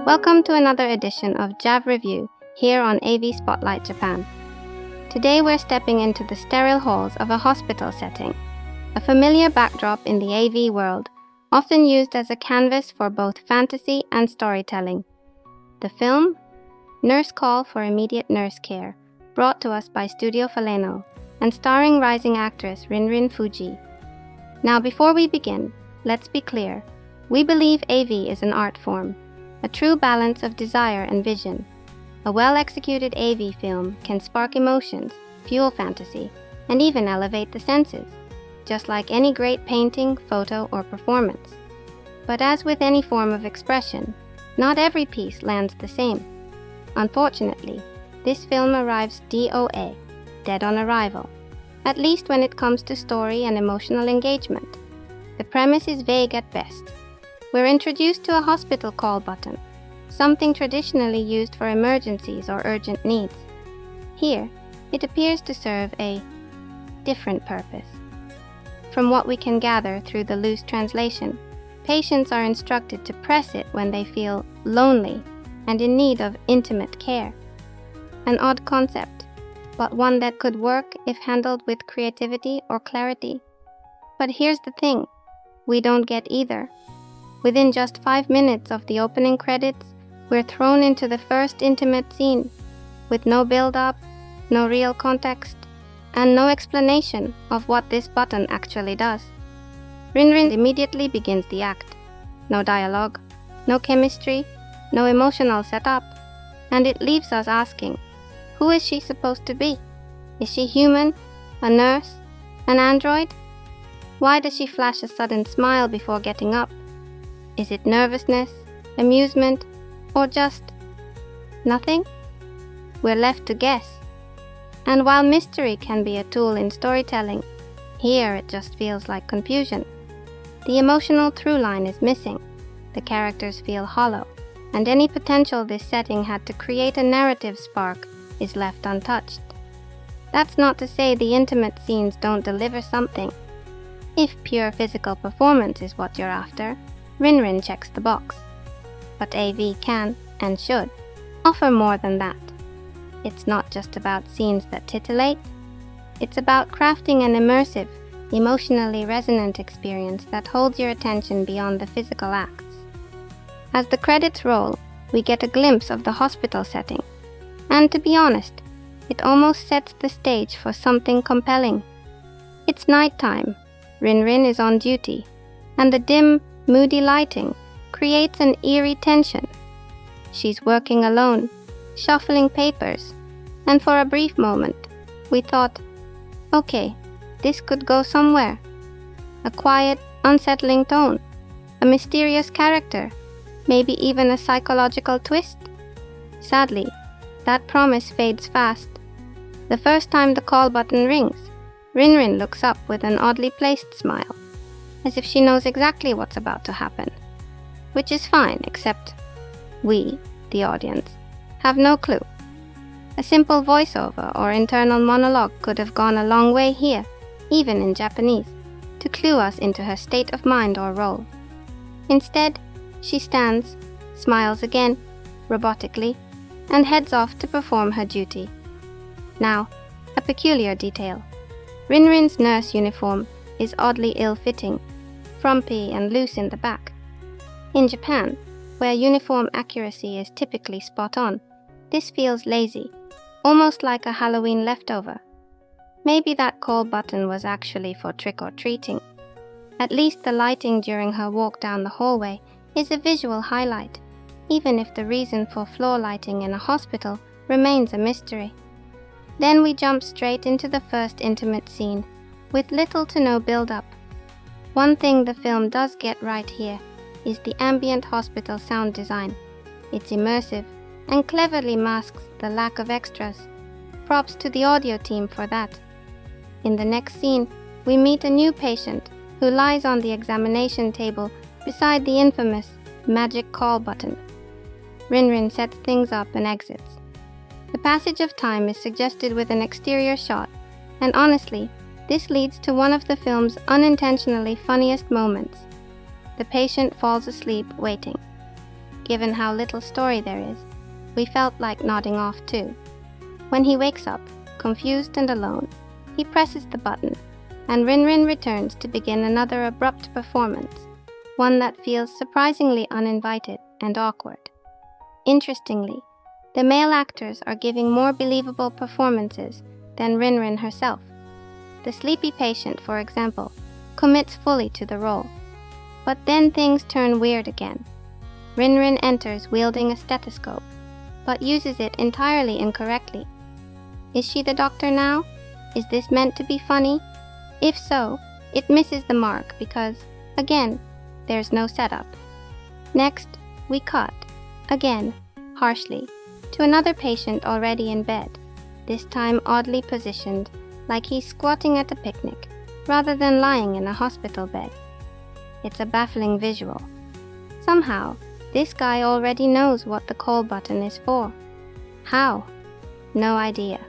Welcome to another edition of JAV Review here on AV Spotlight Japan. Today we're stepping into the sterile halls of a hospital setting, a familiar backdrop in the AV world, often used as a canvas for both fantasy and storytelling. The film? Nurse Call for Immediate Nurse Care, brought to us by Studio Faleno and starring rising actress Ranran Fujii. Now before we begin, let's be clear. We believe AV is an art form, a true balance of desire and vision. A well-executed AV film can spark emotions, fuel fantasy, and even elevate the senses, just like any great painting, photo, or performance. But as with any form of expression, not every piece lands the same. Unfortunately, this film arrives DOA, dead on arrival, at least when it comes to story and emotional engagement. The premise is vague at best. We're introduced to a hospital call button, something traditionally used for emergencies or urgent needs. Here, it appears to serve a different purpose. From what we can gather through the loose translation, patients are instructed to press it when they feel lonely and in need of intimate care. An odd concept, but one that could work if handled with creativity or clarity. But here's the thing, we don't get either. Within just 5 minutes of the opening credits, we're thrown into the first intimate scene, with no build-up, no real context, and no explanation of what this button actually does. Ranran immediately begins the act. No dialogue, no chemistry, no emotional setup, and it leaves us asking, who is she supposed to be? Is she human? A nurse? An android? Why does she flash a sudden smile before getting up? Is it nervousness, amusement, or just nothing? We're left to guess. And while mystery can be a tool in storytelling, here it just feels like confusion. The emotional through line is missing, the characters feel hollow, and any potential this setting had to create a narrative spark is left untouched. That's not to say the intimate scenes don't deliver something. If pure physical performance is what you're after, Ranran checks the box. But AV can, and should, offer more than that. It's not just about scenes that titillate. It's about crafting an immersive, emotionally resonant experience that holds your attention beyond the physical acts. As the credits roll, we get a glimpse of the hospital setting. And to be honest, it almost sets the stage for something compelling. It's nighttime. Ranran is on duty, and the dim, moody lighting creates an eerie tension. She's working alone, shuffling papers, and for a brief moment, we thought, okay, this could go somewhere. A quiet, unsettling tone, a mysterious character, maybe even a psychological twist. Sadly, that promise fades fast. The first time the call button rings, Ranran looks up with an oddly placed smile, as if she knows exactly what's about to happen. Which is fine, except we, the audience, have no clue. A simple voiceover or internal monologue could have gone a long way here, even in Japanese, to clue us into her state of mind or role. Instead, she stands, smiles again, robotically, and heads off to perform her duty. Now, a peculiar detail. Ranran's nurse uniform is oddly ill-fitting, frumpy and loose in the back. In Japan, where uniform accuracy is typically spot-on, this feels lazy, almost like a Halloween leftover. Maybe that call button was actually for trick-or-treating. At least the lighting during her walk down the hallway is a visual highlight, even if the reason for floor lighting in a hospital remains a mystery. Then we jump straight into the first intimate scene, with little to no build-up. One thing the film does get right here is the ambient hospital sound design. It's immersive and cleverly masks the lack of extras. Props to the audio team for that. In the next scene, we meet a new patient who lies on the examination table beside the infamous magic call button. Ranran sets things up and exits. The passage of time is suggested with an exterior shot, and honestly, this leads to one of the film's unintentionally funniest moments. The patient falls asleep waiting. given how little story there is, we felt like nodding off too. When he wakes up, confused and alone, he presses the button, and Ranran returns to begin another abrupt performance, one that feels surprisingly uninvited and awkward. Interestingly, the male actors are giving more believable performances than Ranran herself. The sleepy patient, for example, commits fully to the role. But then things turn weird again. Ranran enters wielding a stethoscope, but uses it entirely incorrectly. Is she the doctor now? Is this meant to be funny? If so, it misses the mark because, again, there's no setup. Next, we cut, again, harshly, to another patient already in bed, this time oddly positioned, like he's squatting at a picnic, rather than lying in a hospital bed. It's a baffling visual. Somehow, this guy already knows what the call button is for. How? No idea.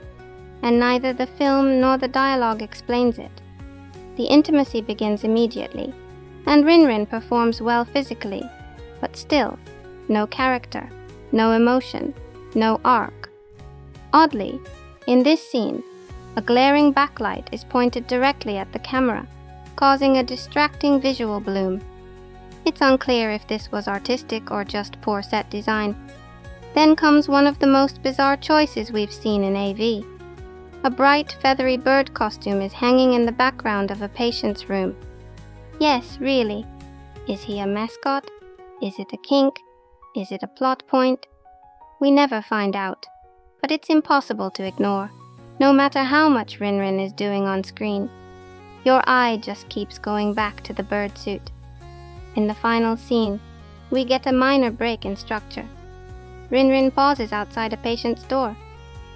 And neither the film nor the dialogue explains it. The intimacy begins immediately, and Ranran performs well physically, but still, no character, no emotion, no arc. Oddly, in this scene, a glaring backlight is pointed directly at the camera, causing a distracting visual bloom. It's unclear if this was artistic or just poor set design. Then comes one of the most bizarre choices we've seen in AV. A bright, feathery bird costume is hanging in the background of a patient's room. Yes, really. Is he a mascot? Is it a kink? Is it a plot point? We never find out, but it's impossible to ignore, no matter how much Ranran is doing on screen. Your eye just keeps going back to the bird suit. In the final scene, we get a minor break in structure. Ranran pauses outside a patient's door.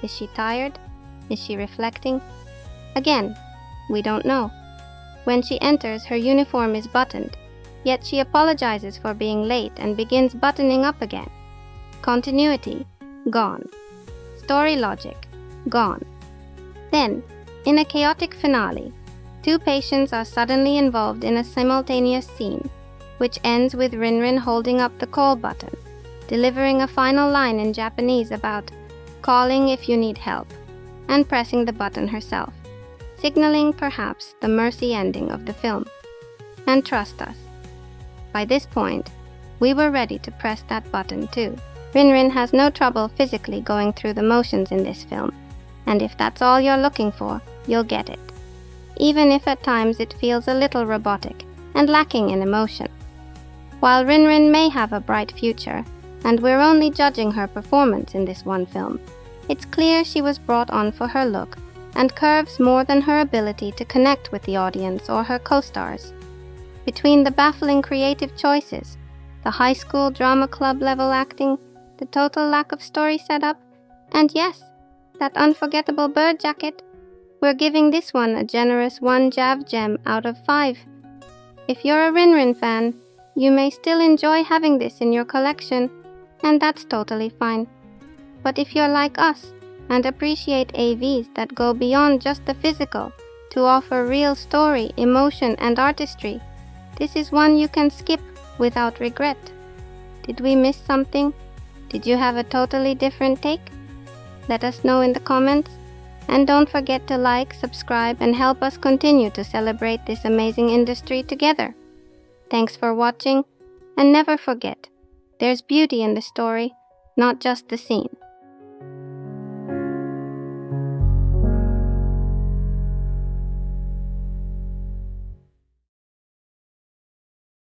Is she tired? Is she reflecting? Again, we don't know. When she enters, her uniform is buttoned, yet she apologizes for being late and begins buttoning up again. Continuity, gone. Story logic, gone. Then, in a chaotic finale, two patients are suddenly involved in a simultaneous scene, which ends with Ranran holding up the call button, delivering a final line in Japanese about calling if you need help, and pressing the button herself, signaling perhaps the mercy ending of the film. And trust us, by this point, we were ready to press that button too. Ranran has no trouble physically going through the motions in this film, and if that's all you're looking for, you'll get it, even if at times it feels a little robotic and lacking in emotion. While Ranran may have a bright future, and we're only judging her performance in this one film, it's clear she was brought on for her look and curves more than her ability to connect with the audience or her co-stars. Between the baffling creative choices, the high school drama club level acting, the total lack of story setup, and yes, that unforgettable bird jacket, we're giving this one a generous 1 Jav gem out of 5. If you're a Ranran fan, you may still enjoy having this in your collection, and that's totally fine. But if you're like us and appreciate AVs that go beyond just the physical to offer real story, emotion, and artistry, this is one you can skip without regret. Did we miss something? Did you have a totally different take? Let us know in the comments, and don't forget to like, subscribe, and help us continue to celebrate this amazing industry together. Thanks for watching, and never forget, there's beauty in the story, not just the scene.